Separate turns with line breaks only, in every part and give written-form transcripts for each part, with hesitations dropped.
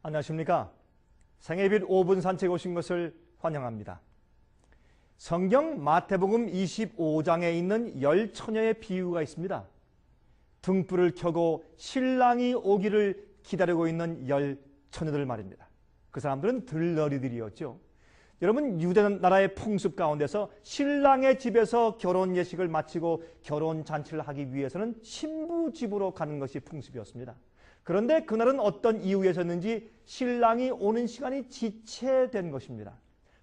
안녕하십니까? 생애빛 5분 산책 오신 것을 환영합니다. 성경 마태복음 25장에 있는 10처녀의 비유가 있습니다. 등불을 켜고 신랑이 오기를 기다리고 있는 10처녀들 말입니다. 그 사람들은 들러리들이었죠. 여러분, 유대 나라의 풍습 가운데서 신랑의 집에서 결혼 예식을 마치고 결혼 잔치를 하기 위해서는 신부 집으로 가는 것이 풍습이었습니다. 그런데 그날은 어떤 이유에서였는지 신랑이 오는 시간이 지체된 것입니다.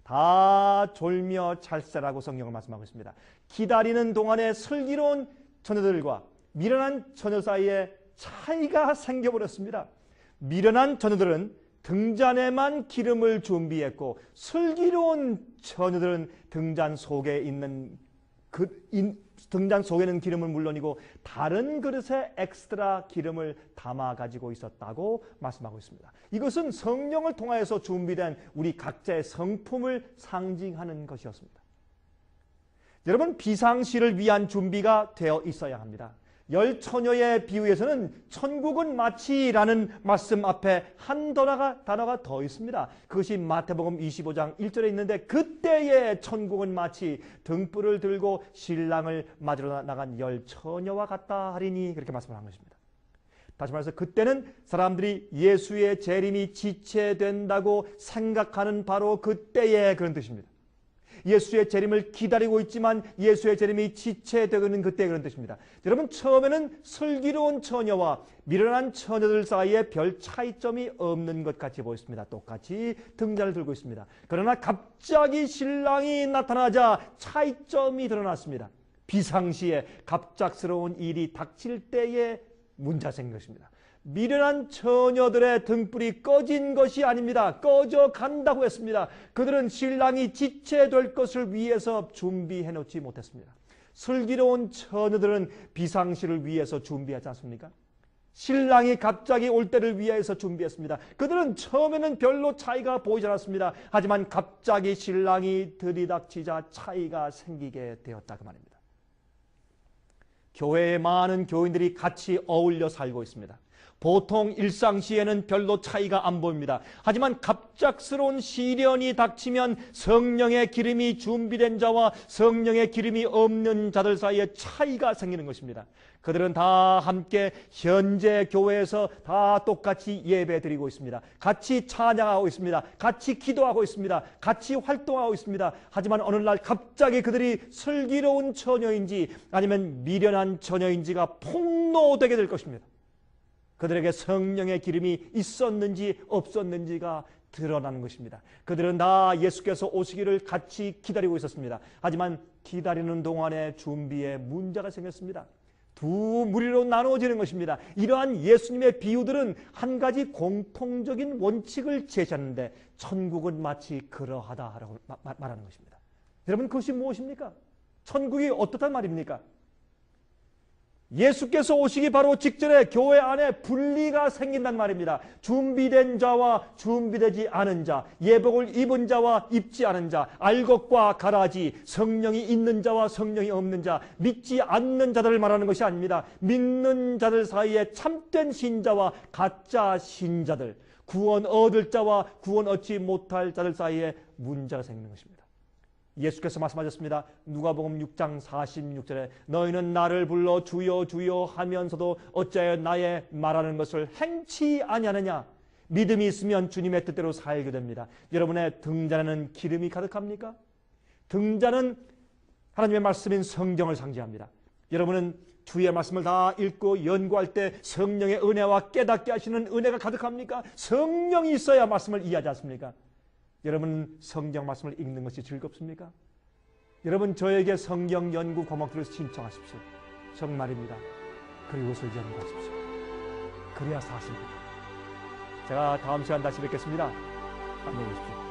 다 졸며 찰세라고 성경을 말씀하고 있습니다. 기다리는 동안에 슬기로운 처녀들과 미련한 처녀 사이에 차이가 생겨버렸습니다. 미련한 처녀들은 등잔에만 기름을 준비했고 슬기로운 처녀들은 등잔 속에 있는 등잔 속에는 기름을 물론이고 다른 그릇에 엑스트라 기름을 담아 가지고 있었다고 말씀하고 있습니다. 이것은 성령을 통하여서 준비된 우리 각자의 성품을 상징하는 것이었습니다. 여러분, 비상시를 위한 준비가 되어 있어야 합니다. 10처녀의 비유에서는 천국은 마치라는 말씀 앞에 한 단어가 더 있습니다. 그것이 마태복음 25장 1절에 있는데, 그때의 천국은 마치 등불을 들고 신랑을 맞으러 나간 10처녀와 같다 하리니, 그렇게 말씀을 한 것입니다. 다시 말해서 그때는 사람들이 예수의 재림이 지체된다고 생각하는 바로 그때의 그런 뜻입니다. 예수의 재림을 기다리고 있지만 예수의 재림이 지체되고 있는 그때 그런 뜻입니다. 여러분, 처음에는 슬기로운 처녀와 미련한 처녀들 사이에 별 차이점이 없는 것 같이 보였습니다. 똑같이 등잔을 들고 있습니다. 그러나 갑자기 신랑이 나타나자 차이점이 드러났습니다. 비상시에 갑작스러운 일이 닥칠 때에 문제가 생긴 것입니다. 미련한 처녀들의 등불이 꺼진 것이 아닙니다. 꺼져 간다고 했습니다. 그들은 신랑이 지체될 것을 위해서 준비해 놓지 못했습니다. 슬기로운 처녀들은 비상시를 위해서 준비하지 않습니까? 신랑이 갑자기 올 때를 위해서 준비했습니다. 그들은 처음에는 별로 차이가 보이지 않았습니다. 하지만 갑자기 신랑이 들이닥치자 차이가 생기게 되었다 그 말입니다. 교회에 많은 교인들이 같이 어울려 살고 있습니다. 보통 일상시에는 별로 차이가 안 보입니다. 하지만 갑작스러운 시련이 닥치면 성령의 기름이 준비된 자와 성령의 기름이 없는 자들 사이에 차이가 생기는 것입니다. 그들은 다 함께 현재 교회에서 다 똑같이 예배드리고 있습니다. 같이 찬양하고 있습니다. 같이 기도하고 있습니다. 같이 활동하고 있습니다. 하지만 어느 날 갑자기 그들이 슬기로운 처녀인지 아니면 미련한 처녀인지가 폭로되게 될 것입니다. 그들에게 성령의 기름이 있었는지 없었는지가 드러나는 것입니다. 그들은 다 예수께서 오시기를 같이 기다리고 있었습니다. 하지만 기다리는 동안에 준비에 문제가 생겼습니다. 두 무리로 나누어지는 것입니다. 이러한 예수님의 비유들은 한 가지 공통적인 원칙을 제시하는데 천국은 마치 그러하다라고 말하는 것입니다. 여러분, 그것이 무엇입니까? 천국이 어떻단 말입니까? 예수께서 오시기 바로 직전에 교회 안에 분리가 생긴단 말입니다. 준비된 자와 준비되지 않은 자, 예복을 입은 자와 입지 않은 자, 알곡과 가라지, 성령이 있는 자와 성령이 없는 자, 믿지 않는 자들을 말하는 것이 아닙니다. 믿는 자들 사이에 참된 신자와 가짜 신자들, 구원 얻을 자와 구원 얻지 못할 자들 사이에 문제가 생기는 것입니다. 예수께서 말씀하셨습니다. 누가복음 6장 46절에 너희는 나를 불러 주여 주여 하면서도 어찌하여 나의 말하는 것을 행치 아니하느냐. 믿음이 있으면 주님의 뜻대로 살게 됩니다. 여러분의 등잔에는 기름이 가득합니까? 등잔은 하나님의 말씀인 성경을 상징합니다. 여러분은 주의 말씀을 다 읽고 연구할 때 성령의 은혜와 깨닫게 하시는 은혜가 가득합니까? 성령이 있어야 말씀을 이해하지 않습니까? 여러분, 성경 말씀을 읽는 것이 즐겁습니까? 여러분, 저에게 성경 연구 과목들을 신청하십시오. 정말입니다. 그리고서 연구하십시오. 그래야 사십니다. 제가 다음 시간 다시 뵙겠습니다. 안녕히 계십시오.